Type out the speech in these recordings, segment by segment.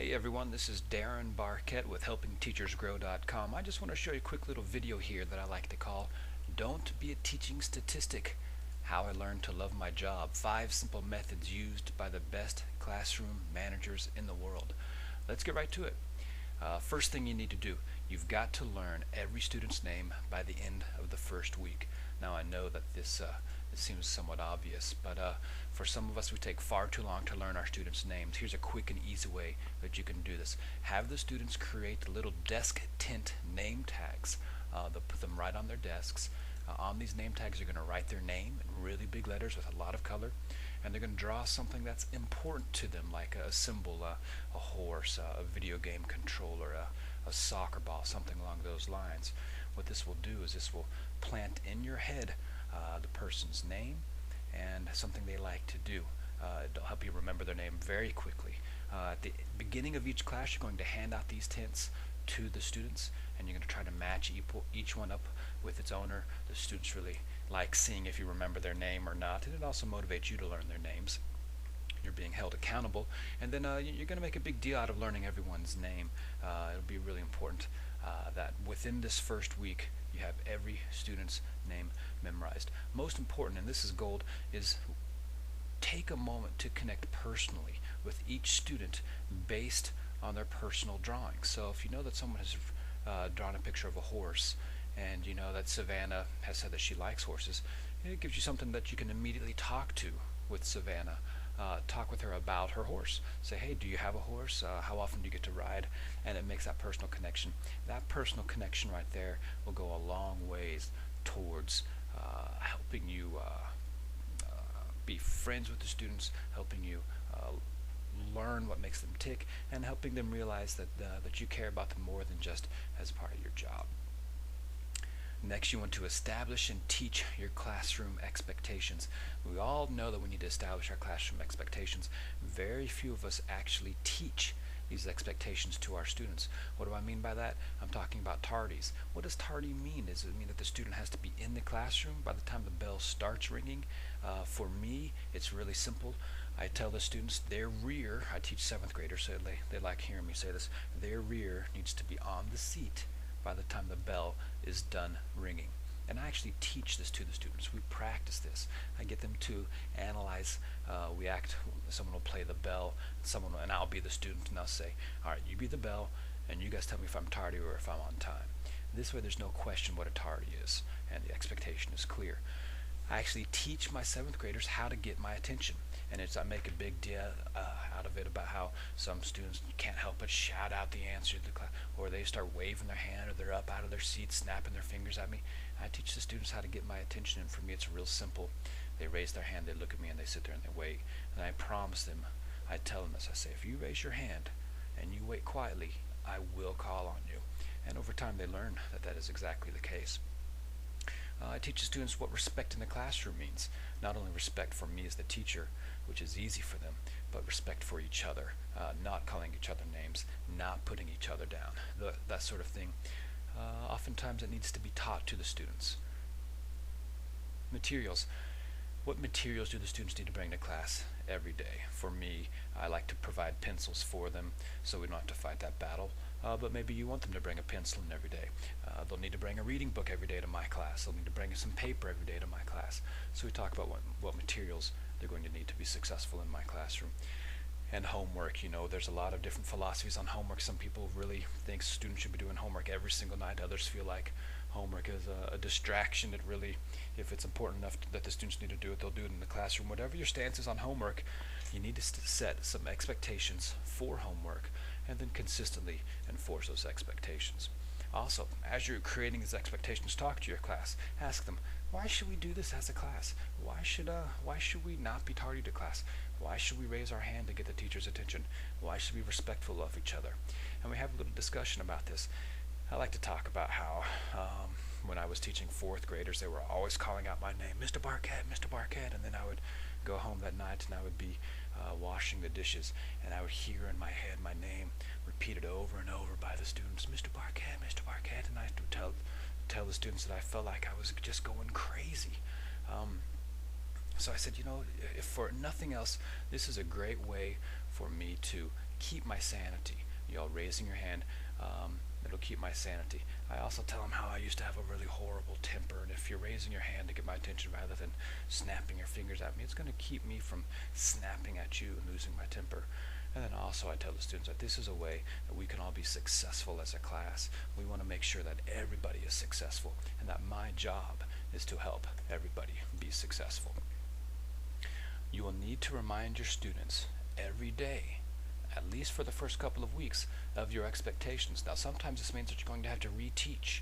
Hey everyone, this is Darren Barquette with HelpingTeachersGrow.com. I just want to show you a quick little video here that I like to call Don't Be a Teaching Statistic, How I Learned to Love My Job. 5 simple methods used by the best classroom managers in the world. Let's get right to it. First thing you need to do, you've got to learn every student's name by the end of the first week. Now I know that this seems somewhat obvious, but for some of us we take far too long to learn our students' names. Here's a quick and easy way that you can do this. Have the students create little desk tint name tags. They'll put them right on their desks. On these name tags you're going to write their name in really big letters with a lot of color, and they're going to draw something that's important to them, like a symbol, a horse, a video game controller, a soccer ball, something along those lines. What this will do is this will plant in your head the person's name and something they like to do. It'll help you remember their name very quickly. At the beginning of each class, you're going to hand out these tints to the students, and you're going to try to match each one up with its owner. The students really like seeing if you remember their name or not, and it also motivates you to learn their names. You're being held accountable, and then you're going to make a big deal out of learning everyone's name. It'll be really important that within this first week you have every student's name memorized. Most important, and this is gold, is take a moment to connect personally with each student based on their personal drawings. So if you know that someone has drawn a picture of a horse, and you know that Savannah has said that she likes horses, it gives you something that you can immediately talk to with Savannah. Talk with her about her horse. Say, hey, do you have a horse? How often do you get to ride? And it makes that personal connection. That personal connection right there will go a long ways towards helping you be friends with the students, helping you learn what makes them tick, and helping them realize that you care about them more than just as part of your job. Next, you want to establish and teach your classroom expectations. We all know that we need to establish our classroom expectations. Very few of us actually teach these expectations to our students. What do I mean by that? I'm talking about tardies. What does tardy mean? Does it mean that the student has to be in the classroom by the time the bell starts ringing? For me, it's really simple. I tell the students their rear, I teach 7th graders, so they like hearing me say this, their rear needs to be on the seat by the time the bell is done ringing. And I actually teach this to the students. We practice this. I get them to analyze. Someone will play the bell, and I'll be the student, and I'll say, all right, you be the bell, and you guys tell me if I'm tardy or if I'm on time. This way there's no question what a tardy is, and the expectation is clear. I actually teach my 7th graders how to get my attention, and I make a big deal out of it about how some students can't help but shout out the answer to the class, or they start waving their hand, or they're up out of their seats snapping their fingers at me. I teach the students how to get my attention, and for me it's real simple. They raise their hand, they look at me, and they sit there and they wait. And I promise them, I tell them this, I say, if you raise your hand and you wait quietly, I will call on you. And over time they learn that that is exactly the case. I teach the students what respect in the classroom means. Not only respect for me as the teacher, which is easy for them, but respect for each other, not calling each other names, not putting each other down, that sort of thing. Oftentimes it needs to be taught to the students. Materials. What materials do the students need to bring to class every day? For me, I like to provide pencils for them so we don't have to fight that battle. But maybe you want them to bring a pencil in every day. They'll need to bring a reading book every day to my class. They'll need to bring some paper every day to my class. So we talk about what materials they're going to need to be successful in my classroom. And homework, there's a lot of different philosophies on homework. Some people really think students should be doing homework every single night. Others feel like homework is a distraction. It really, if it's important enough that the students need to do it, they'll do it in the classroom. Whatever your stance is on homework, you need to set some expectations for homework and then consistently enforce those expectations. Also, as you're creating these expectations, talk to your class. Ask them, why should we do this as a class? Why should we not be tardy to class? Why should we raise our hand to get the teacher's attention? Why should we be respectful of each other? And we have a little discussion about this. I like to talk about how when I was teaching 4th graders, they were always calling out my name, Mr. Barquette, Mr. Barquette, and then I would go home that night and I would be washing the dishes, and I would hear in my head my name repeated over and over by the students, Mr. Barquette, Mr. Barquette, and I would tell the students that I felt like I was just going crazy. So I said, if for nothing else, this is a great way for me to keep my sanity. Raising your hand, it'll keep my sanity. I also tell them how I used to have a really horrible temper, and if you're raising your hand to get my attention rather than snapping your fingers at me, it's going to keep me from snapping at you and losing my temper. And then also I tell the students that this is a way that we can all be successful as a class. We want to make sure that everybody is successful, and that my job is to help everybody be successful. You will need to remind your students every day, at least for the first couple of weeks, of your expectations. Now, sometimes this means that you're going to have to reteach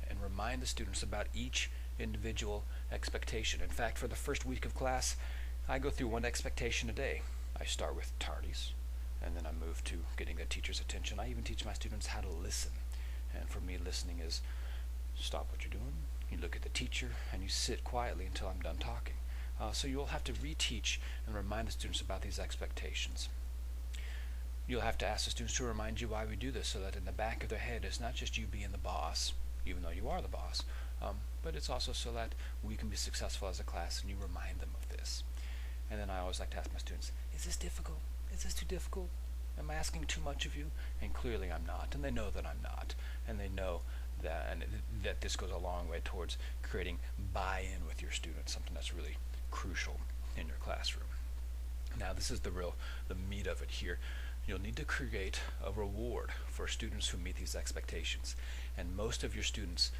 and remind the students about each individual expectation. In fact, for the first week of class, I go through one expectation a day. I start with tardies, and then I move to getting the teacher's attention. I even teach my students how to listen. And for me, listening is stop what you're doing, you look at the teacher, and you sit quietly until I'm done talking. So you'll have to reteach and remind the students about these expectations. You'll have to ask the students to remind you why we do this, so that in the back of their head it's not just you being the boss, even though you are the boss, but it's also so that we can be successful as a class, and you remind them of this. And then I always like to ask my students, is this difficult? Is this too difficult? Am I asking too much of you? And clearly I'm not, and they know that I'm not, and they know that this goes a long way towards creating buy-in with your students, something that's really crucial in your classroom. Now, this is the meat of it here. You'll need to create a reward for students who meet these expectations, and most of your students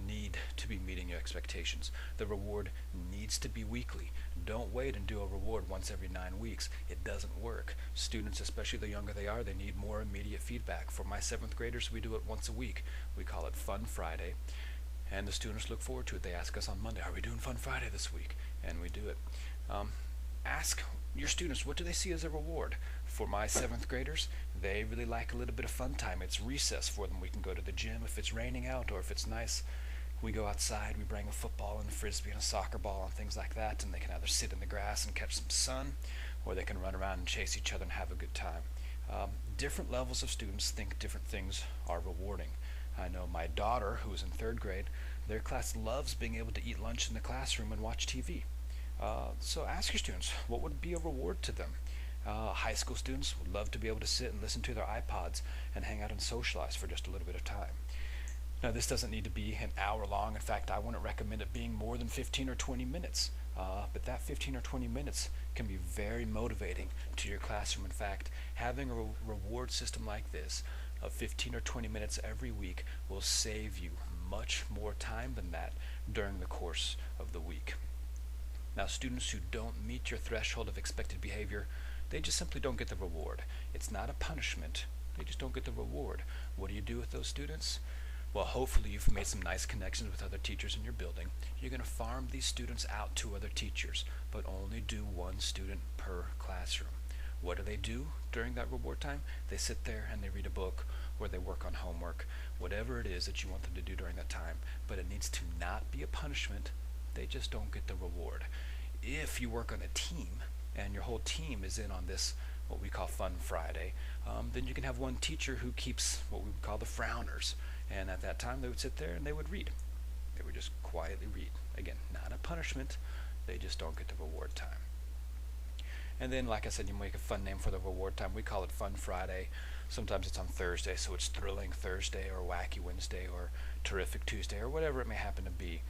need to be meeting your expectations. The reward needs to be weekly. Don't wait and do a reward once every 9 weeks. It doesn't work. Students, especially the younger they are, they need more immediate feedback. For my 7th graders, we do it once a week. We call it Fun Friday, and the students look forward to it. They ask us on Monday, are we doing Fun Friday this week? And we do it. Ask your students, what do they see as a reward? For my 7th graders, they really like a little bit of fun time. It's recess for them. We can go to the gym if it's raining out, or if it's nice, we go outside, we bring a football and a frisbee and a soccer ball and things like that, and they can either sit in the grass and catch some sun, or they can run around and chase each other and have a good time. Different levels of students think different things are rewarding. I know my daughter, who is in 3rd grade, their class loves being able to eat lunch in the classroom and watch TV. So ask your students, what would be a reward to them? High school students would love to be able to sit and listen to their iPods and hang out and socialize for just a little bit of time. Now, this doesn't need to be an hour long. In fact, I wouldn't recommend it being more than 15 or 20 minutes. But that 15 or 20 minutes can be very motivating to your classroom. In fact, having a reward system like this of 15 or 20 minutes every week will save you much more time than that during the course of the week. Now, students who don't meet your threshold of expected behavior, they just simply don't get the reward. It's not a punishment. They just don't get the reward. What do you do with those students? Well, hopefully you've made some nice connections with other teachers in your building. You're going to farm these students out to other teachers, but only do 1 student per classroom. What do they do during that reward time? They sit there and they read a book, or they work on homework, whatever it is that you want them to do during that time. But it needs to not be a punishment. They just don't get the reward. If you work on a team, and your whole team is in on this, what we call Fun Friday, then you can have 1 teacher who keeps what we would call the frowners. And at that time, they would sit there and they would read. They would just quietly read. Again, not a punishment. They just don't get the reward time. And then, like I said, you make a fun name for the reward time. We call it Fun Friday. Sometimes it's on Thursday, so it's Thrilling Thursday or Wacky Wednesday or Terrific Tuesday or whatever it may happen to be.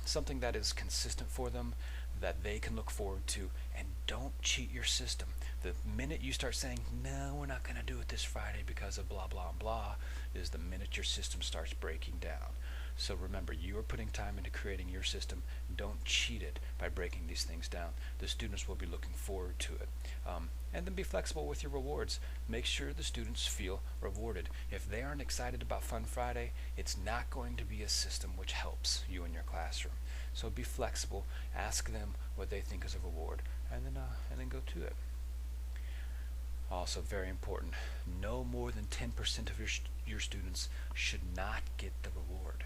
Something that is consistent for them, that they can look forward to, and don't cheat your system. The minute you start saying, no, we're not going to do it this Friday because of blah, blah, blah, is the minute your system starts breaking down. So remember, you are putting time into creating your system. Don't cheat it by breaking these things down. The students will be looking forward to it. And then be flexible with your rewards. Make sure the students feel rewarded. If they aren't excited about Fun Friday, it's not going to be a system which helps you in your classroom. So be flexible. Ask them what they think is a reward, and then go to it. Also, very important, no more than 10% of your students should not get the reward.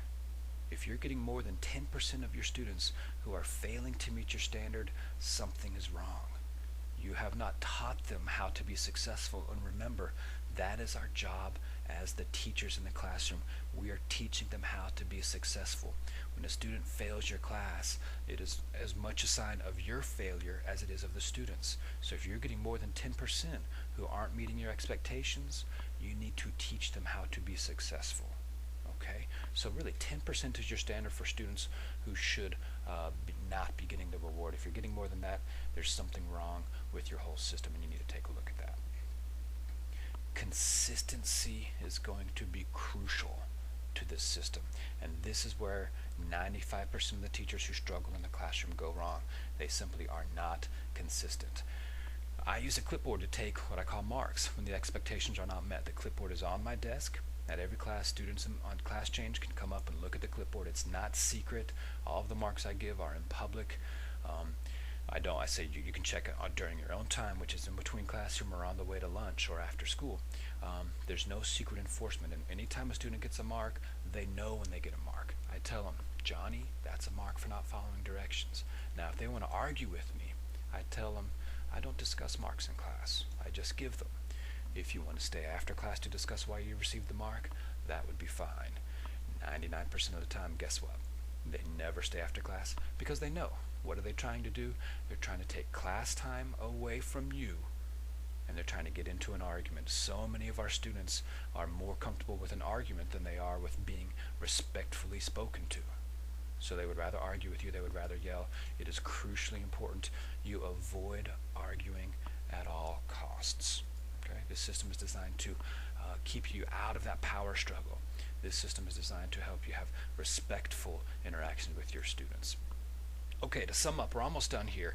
If you're getting more than 10% of your students who are failing to meet your standard, something is wrong. You have not taught them how to be successful. And remember, That is our job as the teachers in the classroom. We are teaching them how to be successful. When a student fails your class, it is as much a sign of your failure as it is of the students. So if you're getting more than 10% who aren't meeting your expectations, you need to teach them how to be successful. Okay, so really 10% is your standard for students who should not be getting the reward. If you're getting more than that, there's something wrong with your whole system and you need to take a look at that. Consistency is going to be crucial to this system, and this is where 95% of the teachers who struggle in the classroom go wrong. They simply are not consistent. I use a clipboard to take what I call marks when the expectations are not met. The clipboard is on my desk. At every class, students on class change can come up and look at the clipboard. It's not secret. All of the marks I give are in public. I say you can check it during your own time, which is in between classroom or on the way to lunch or after school. There's no secret enforcement, and anytime a student gets a mark, they know when they get a mark. I tell them, Johnny, that's a mark for not following directions. Now, if they want to argue with me, I tell them, I don't discuss marks in class. I just give them. If you want to stay after class to discuss why you received the mark, that would be fine. 99% of the time, guess what? They never stay after class because they know. What are they trying to do? They're trying to take class time away from you, and they're trying to get into an argument. So many of our students are more comfortable with an argument than they are with being respectfully spoken to. So they would rather argue with you, they would rather yell. It is crucially important you avoid arguing at all costs. Okay? This system is designed to keep you out of that power struggle. This system is designed to help you have respectful interactions with your students. Okay, to sum up, we're almost done here.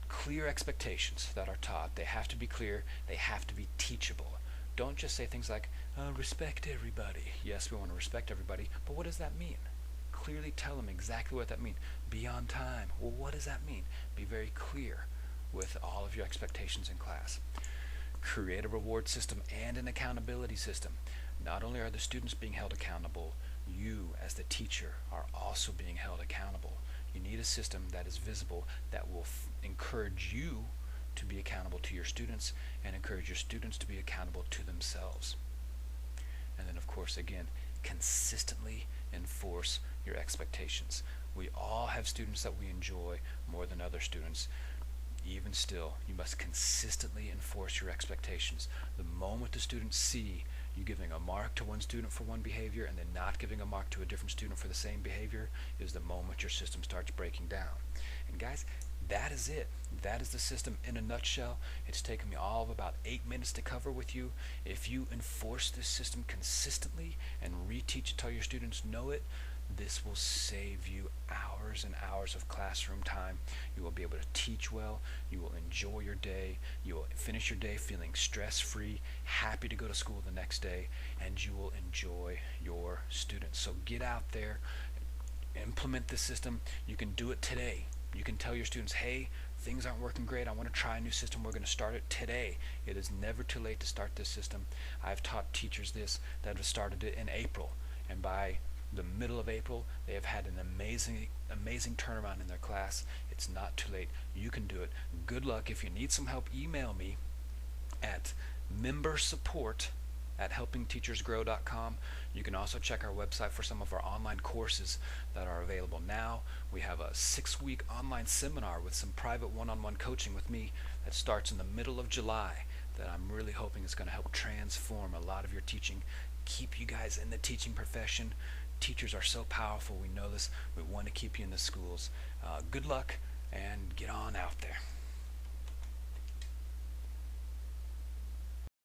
Clear expectations that are taught. They have to be clear. They have to be teachable. Don't just say things like, respect everybody. Yes, we want to respect everybody, but what does that mean? Clearly tell them exactly what that means. Be on time. Well, what does that mean? Be very clear with all of your expectations in class. Create a reward system and an accountability system. Not only are the students being held accountable, you as the teacher are also being held accountable. You need a system that is visible, that will encourage you to be accountable to your students and encourage your students to be accountable to themselves. And then, of course, again, consistently enforce your expectations. We all have students that we enjoy more than other students. Even still, you must consistently enforce your expectations. The moment the students see you giving a mark to one student for one behavior and then not giving a mark to a different student for the same behavior is the moment your system starts breaking down. And guys, that is it. That is the system in a nutshell. It's taken me all of about 8 minutes to cover with you. If you enforce this system consistently and reteach it till your students know it, this will save you hours and hours of classroom time. You will be able to teach well. You will enjoy your day. You will finish your day feeling stress-free, happy to go to school the next day, and you will enjoy your students. So get out there, implement this system. You can do it today. You can tell your students, hey, things aren't working great. I want to try a new system. We're going to start it today. It is never too late to start this system. I've taught teachers this that have started it in April, and by the middle of April, they have had an amazing turnaround in their class. It's not too late. You can do it. Good luck. If you need some help, email me at membersupport@helpingteachersgrow.com. You can also check our website for some of our online courses that are available now. We have a 6-week online seminar with some private one-on-one coaching with me that starts in the middle of July that I'm really hoping is going to help transform a lot of your teaching, keep you guys in the teaching profession. Teachers are so powerful. We know this. We want to keep you in the schools. Good luck and get on out there.